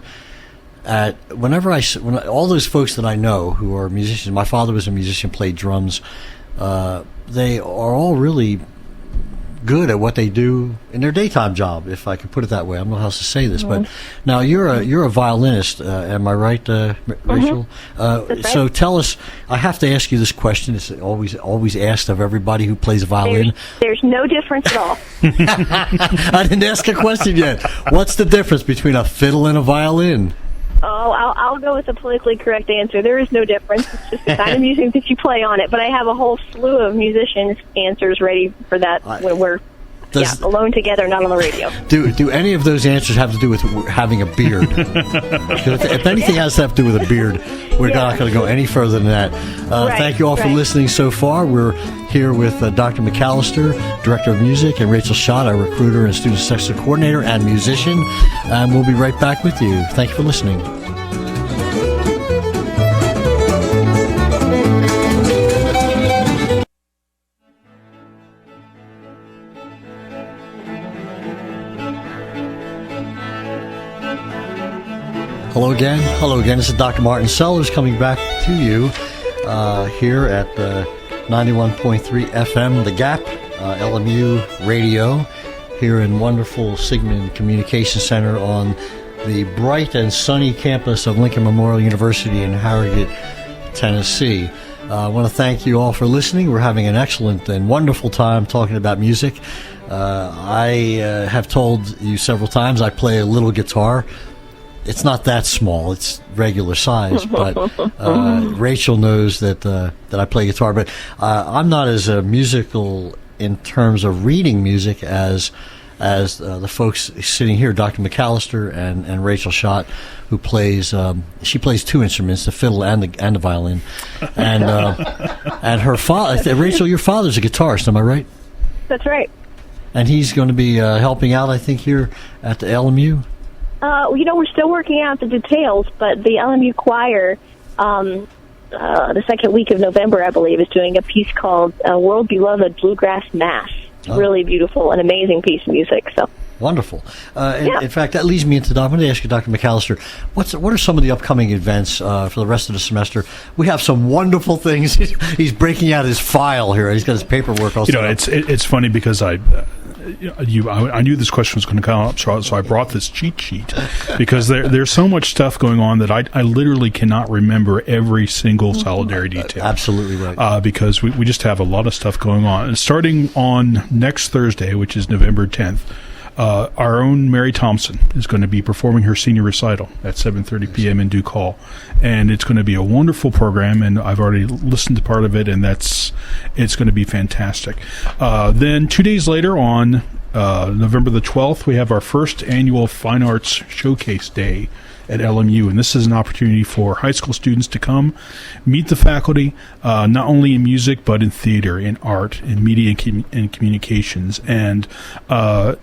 all those folks that I know who are musicians. My father was a musician, played drums. They are all really good at what they do in their daytime job, if I could put it that way. I don't know how else to say this, but now you're a violinist. Am I right, Rachel? Right. So tell us. I have to ask you this question. It's always asked of everybody who plays violin. There's no difference at all. I didn't ask a question yet. What's the difference between a fiddle and a violin? Oh, I'll go with the politically correct answer. There is no difference. It's just the kind of music that you play on it. But I have a whole slew of musicians' answers ready for that when we're alone together, not on the radio. Do any of those answers have to do with having a beard? If anything has to have to do with a beard, we're not going to go any further than that. Thank you all for listening so far. We're here with Dr. McAllister, Director of Music, and Rachel Schott, our recruiter and student section coordinator and musician. And we'll be right back with you. Thank you for listening. Hello again. This is Dr. Martin Sellers coming back to you here at 91.3 FM, The Gap, LMU Radio, here in wonderful Sigmund Communication Center on the bright and sunny campus of Lincoln Memorial University in Harrogate, Tennessee. I want to thank you all for listening. We're having an excellent and wonderful time talking about music. I have told you several times I play a little guitar. It's not that small; it's regular size. But Rachel knows that I play guitar. But I'm not as musical in terms of reading music as the folks sitting here, Dr. McAllister and Rachel Schott, who plays. She plays two instruments, the fiddle and the violin. And her father, Rachel, your father's a guitarist. Am I right? That's right. And he's going to be helping out, I think, here at the LMU. We're still working out the details, but the LMU choir, the second week of November, I believe, is doing a piece called World Beloved Bluegrass Mass. Really beautiful and amazing piece of music. So wonderful. In fact, that leads me into, I'm going to ask you, Dr. McAllister, what are some of the upcoming events for the rest of the semester? We have some wonderful things. He's breaking out his file here. He's got his paperwork all set up. It's funny because I knew this question was going to come up, so I brought this cheat sheet because there's so much stuff going on that I literally cannot remember every single solitary detail. Absolutely right. Because we just have a lot of stuff going on. And starting on next Thursday, which is November 10th, our own Mary Thompson is going to be performing her senior recital at 7:30 p.m. in Duke Hall, and it's going to be a wonderful program. And I've already listened to part of it, and it's going to be fantastic. Then 2 days later, on November the 12th, we have our first annual Fine Arts Showcase Day at LMU, and this is an opportunity for high school students to come meet the faculty, not only in music but in theater, in art, in media and communications, and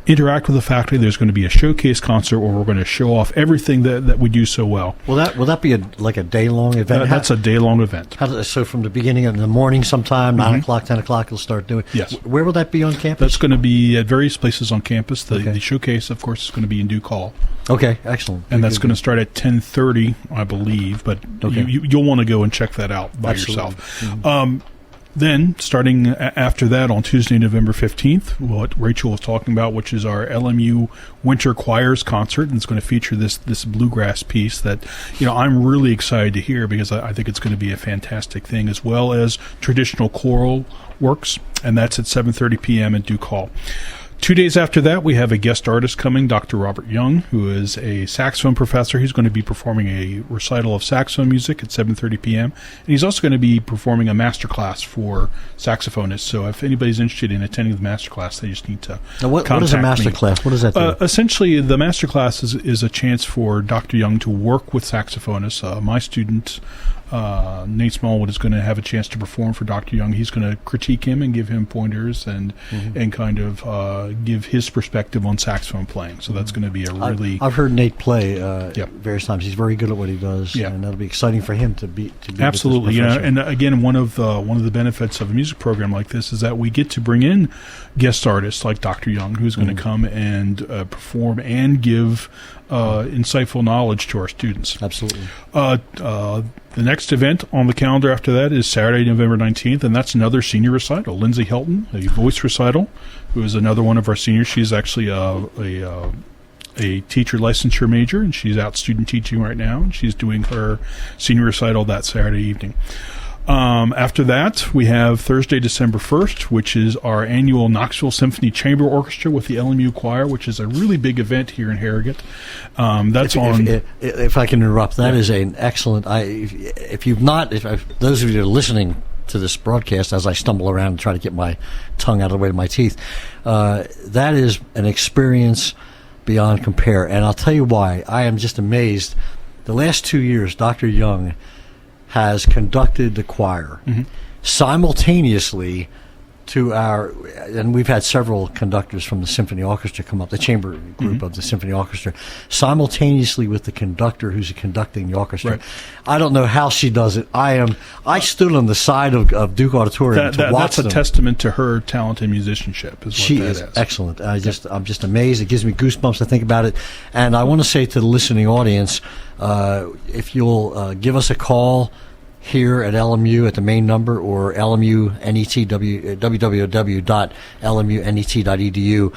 interact with the faculty. There's going to be a showcase concert where we're going to show off everything that we do so well. Will that be like a day-long event? That's a day-long event. So from the beginning in the morning sometime, 9 o'clock, 10 o'clock, you'll start doing it? Yes. Where will that be on campus? That's going to be at various places on campus. The showcase, of course, is going to be in Duke Hall. Okay, excellent. And that's going to start at 10:30, I believe, but you'll want to go and check that out by yourself. Mm-hmm. Then, starting after that, on Tuesday, November 15th, what Rachel was talking about, which is our LMU Winter Choirs Concert, and it's going to feature this bluegrass piece that I'm really excited to hear because I think it's going to be a fantastic thing, as well as traditional choral works, and that's at 7:30 p.m. at Duke Hall. 2 days after that, we have a guest artist coming, Dr. Robert Young, who is a saxophone professor. He's going to be performing a recital of saxophone music at 7:30 p.m. And he's also going to be performing a master class for saxophonists. So if anybody's interested in attending the master class, they just need to what is a master class? What does that do? Essentially, the master class is a chance for Dr. Young to work with saxophonists. My student, Nate Smallwood, is going to have a chance to perform for Dr. Young. He's going to critique him and give him pointers and kind of give his perspective on saxophone playing. So that's going to be a really... I've heard Nate play various times. He's very good at what he does, and that'll be exciting for him to be absolutely. And again, one of the benefits of a music program like this is that we get to bring in guest artists like Dr. Young, who's going to come and perform and give insightful knowledge to our students. Absolutely. The next event on the calendar after that is Saturday, November 19th, and that's another senior recital. Lindsay Helton, a voice recital, who is another one of our seniors. She's actually a teacher licensure major, and she's out student teaching right now, and she's doing her senior recital that Saturday evening. After that, we have Thursday, December 1st, which is our annual Knoxville Symphony Chamber Orchestra with the LMU Choir, which is a really big event here in Harrogate. If I can interrupt, that is an excellent. If those of you that are listening to this broadcast as I stumble around and try to get my tongue out of the way of my teeth. That is an experience beyond compare. And I'll tell you why. I am just amazed. The last 2 years, Dr. Young has conducted the choir simultaneously to and we've had several conductors from the symphony orchestra come up, the chamber group of the symphony orchestra, simultaneously with the conductor who's conducting the orchestra. Right. I don't know how she does it. I stood on the side of Duke Auditorium to watch that's a them. testament to her talent and musicianship. Is what She that is is excellent. I'm just amazed. It gives me goosebumps to think about it. And I want to say to the listening audience, if you'll give us a call here at LMU at the main number, or www.lmunet.edu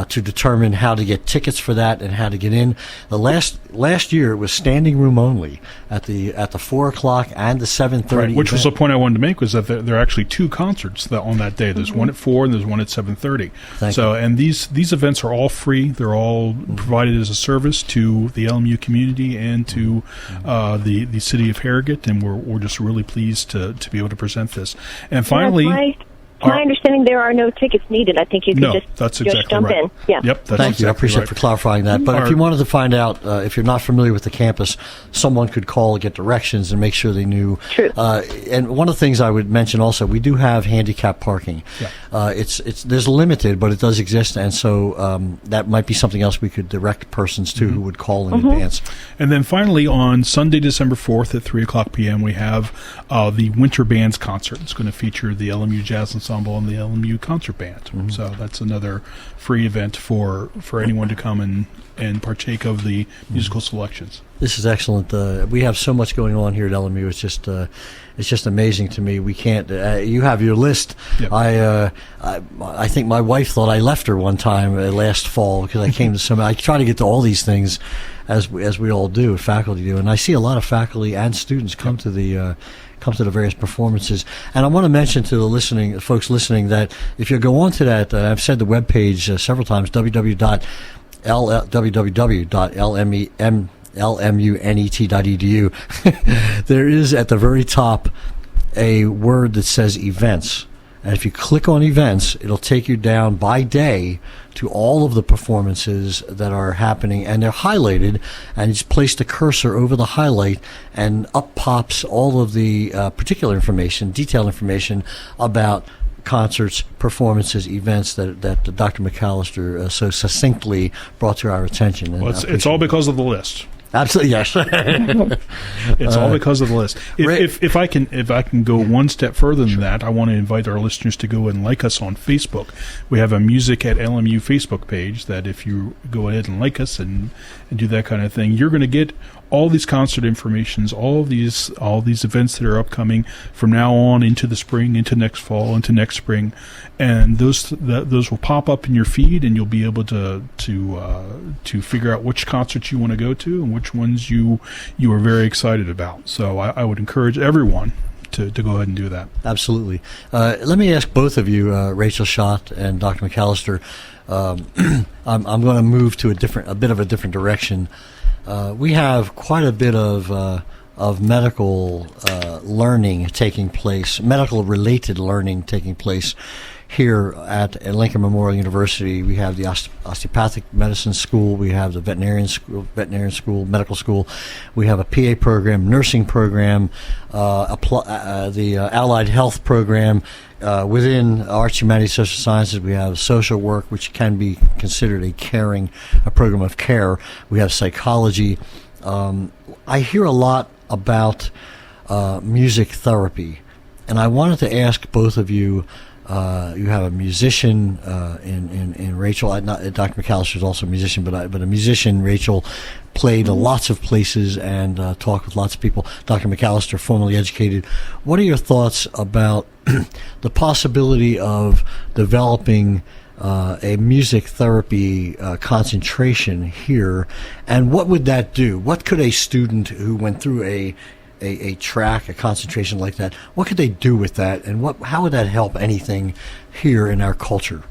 to determine how to get tickets for that and how to get in. The last year it was standing room only at the 4 o'clock and the 7:30. Right, which was event. the point I wanted to make, was that there are actually two concerts on that day. There's one at 4 and there's one at 7:30. Thank you. And these events are all free. They're all provided as a service to the LMU community and to the city of Harrogate, and we're just really pleased to be able to present this. And finally, my understanding, there are no tickets needed. I think you could that's just exactly jump right. in. Yeah. Yep, that's Thank you. I exactly appreciate right. for clarifying that. But if you wanted to find out, if you're not familiar with the campus, someone could call, get directions, and make sure they knew. True. And one of the things I would mention also, we do have handicap parking. Yeah. There's limited, but it does exist, and so that might be something else we could direct persons to who would call in advance. And then finally, on Sunday, December 4th at 3 o'clock p.m., we have the Winter Bands Concert. It's going to feature the LMU Jazz Ensemble and the LMU Concert Band. So that's another free event for anyone to come and partake of the musical selections. This is excellent. We have so much going on here at LMU. It's just amazing to me. We can't. You have your list. Yep. I think my wife thought I left her one time last fall because I came to some. I try to get to all these things, as we all do, faculty do, and I see a lot of faculty and students come to the various performances. And I want to mention to the folks listening, that if you go on to that, I've said the webpage several times, www.lmunet.edu. There is at the very top a word that says events. And if you click on events, it'll take you down by day to all of the performances that are happening, and they're highlighted, and you just place the cursor over the highlight, and up pops all of the particular information, detailed information about concerts, performances, events that Dr. McAllister so succinctly brought to our attention. And Well, it's all because of the list. Absolutely, yes. It's all because of the list. If I can go one step further than that, I want to invite our listeners to go and like us on Facebook. We have a Music at LMU Facebook page that if you go ahead and like us and do that kind of thing, you're going to get all these concert informations, all these events that are upcoming from now on into the spring, into next fall, into next spring, and those will pop up in your feed, and you'll be able to figure out which concerts you want to go to and which ones you are very excited about. So I would encourage everyone to go ahead and do that. Absolutely. Let me ask both of you, Rachel Schott and Dr. McAllister. I'm going to move to a bit of a different direction. We have quite a bit of medical learning taking place, medical-related learning taking place here at Lincoln Memorial University. We have the osteopathic medicine school. We have the veterinarian school, medical school. We have a PA program, nursing program, the allied health program. Within arts, humanities, social sciences, we have social work, which can be considered a program of care. We have psychology. I hear a lot about music therapy, and I wanted to ask both of you. You have a musician in Rachel. Dr. McAllister is also a musician, but a musician. Rachel played lots of places and talked with lots of people. Dr. McAllister, formally educated. What are your thoughts about the possibility of developing a music therapy concentration here, and what would that do? What could a student who went through a concentration like that, what could they do with that, and how would that help anything here in our culture?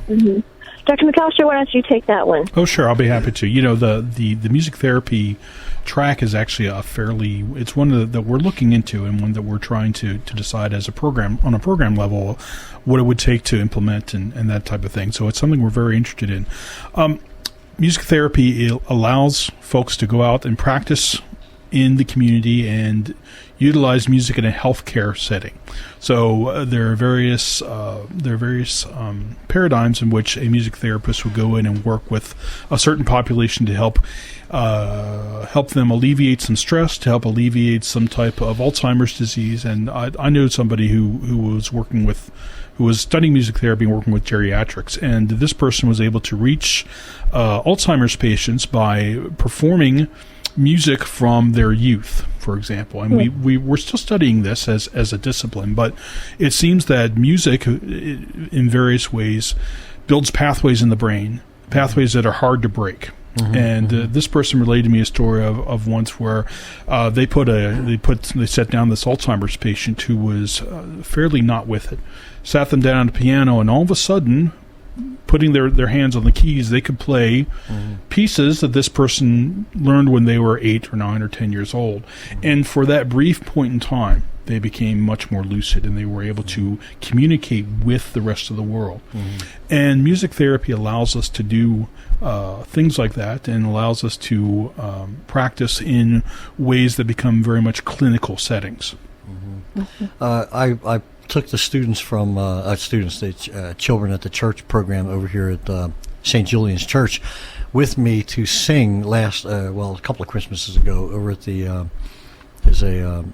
Mm-hmm. Dr. McAllister, why don't you take that one? Oh, sure, I'll be happy to. The music therapy track is actually it's one that we're looking into, and one that we're trying to decide as a program, on a program level, what it would take to implement and that type of thing. So it's something we're very interested in. Music therapy allows folks to go out and practice in the community and utilize music in a healthcare setting. So there are various paradigms in which a music therapist would go in and work with a certain population to help them alleviate some stress, to help alleviate some type of Alzheimer's disease. And I know somebody who was studying music therapy and working with geriatrics, and this person was able to reach Alzheimer's patients by performing music from their youth, for example. And we're still studying this as a discipline, but it seems that music in various ways builds pathways in the brain, pathways that are hard to break. And this person related to me a story of once where they set down this Alzheimer's patient who was fairly not with it, sat them down on the piano, and all of a sudden, putting their hands on the keys, they could play pieces that this person learned when they were 8 or 9 or 10 years old. And for that brief point in time, they became much more lucid, and they were able to communicate with the rest of the world. And music therapy allows us to do things like that, and allows us to practice in ways that become very much clinical settings. I took the students from the children at the church program over here at St. Julian's Church with me to sing a couple of Christmases ago over at there's a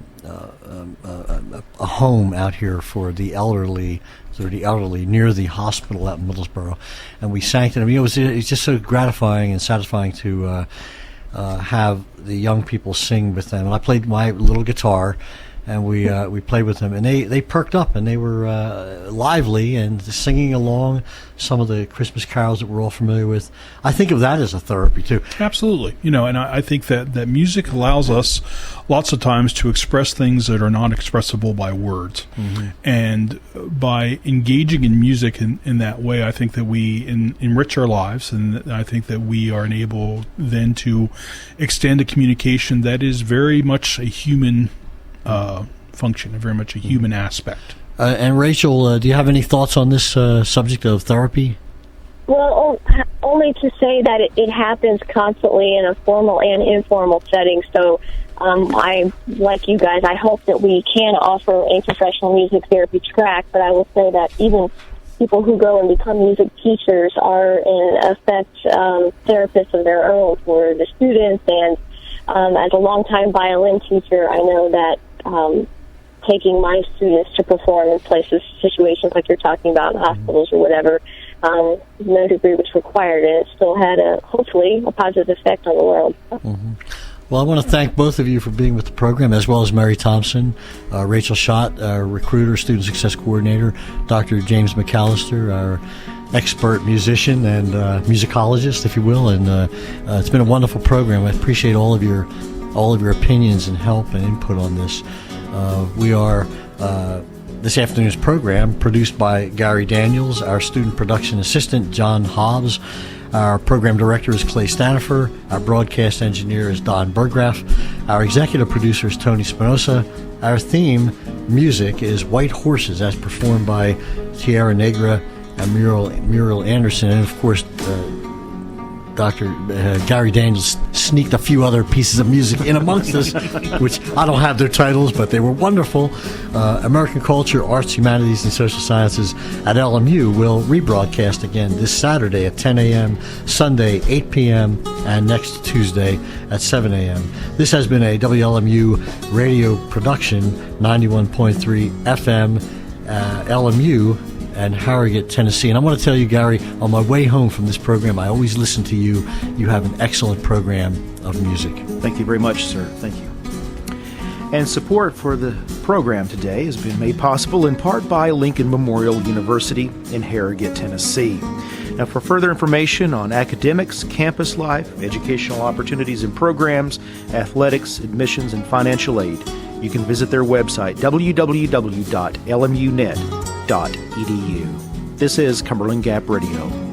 home out here for the elderly near the hospital out in Middlesbrough, and we sang to them. It was just so gratifying and satisfying to have the young people sing with them. And I played my little guitar, and we played with them, and they perked up, and they were lively and singing along some of the Christmas carols that we're all familiar with. I think of that as a therapy too. Absolutely, and I think that music allows us lots of times to express things that are not expressible by words, and by engaging in music in that way, I think that we enrich our lives, and I think that we are able then to extend a communication that is very much a human function, very much a human aspect. And Rachel, do you have any thoughts on this subject of therapy? Well, only to say that it happens constantly in a formal and informal setting. So I, like you guys, I hope that we can offer a professional music therapy track, but I will say that even people who go and become music teachers are, in effect, therapists of their own for the students. And as a longtime violin teacher, I know that taking my students to perform in places, situations like you're talking about in hospitals or whatever, no degree was required, and it still had hopefully a positive effect on the world. Well, I want to thank both of you for being with the program, as well as Mary Thompson, Rachel Schott, our recruiter, student success coordinator, Dr. James McAllister, our expert musician and musicologist, if you will, and it's been a wonderful program. I appreciate all of your opinions and help and input on this. We are this afternoon's program produced by Gary Daniels, our student production assistant John Hobbs, our program director is Clay Stanifer, our broadcast engineer is Don Berggraf, our executive producer is Tony Spinoza. Our theme music is White Horses, as performed by Tierra Negra and Muriel Anderson, and of course Dr. Gary Daniels sneaked a few other pieces of music in amongst us, which I don't have their titles, but they were wonderful. American Culture, Arts, Humanities, and Social Sciences at LMU will rebroadcast again this Saturday at 10 a.m., Sunday 8 p.m., and next Tuesday at 7 a.m. This has been a WLMU radio production, 91.3 FM, LMU, and Harrogate, Tennessee. And I want to tell you, Gary, on my way home from this program, I always listen to you. You have an excellent program of music. Thank you very much, sir. Thank you. And support for the program today has been made possible in part by Lincoln Memorial University in Harrogate, Tennessee. Now, for further information on academics, campus life, educational opportunities and programs, athletics, admissions, and financial aid, you can visit their website, www.lmunet.edu. This is Cumberland Gap Radio.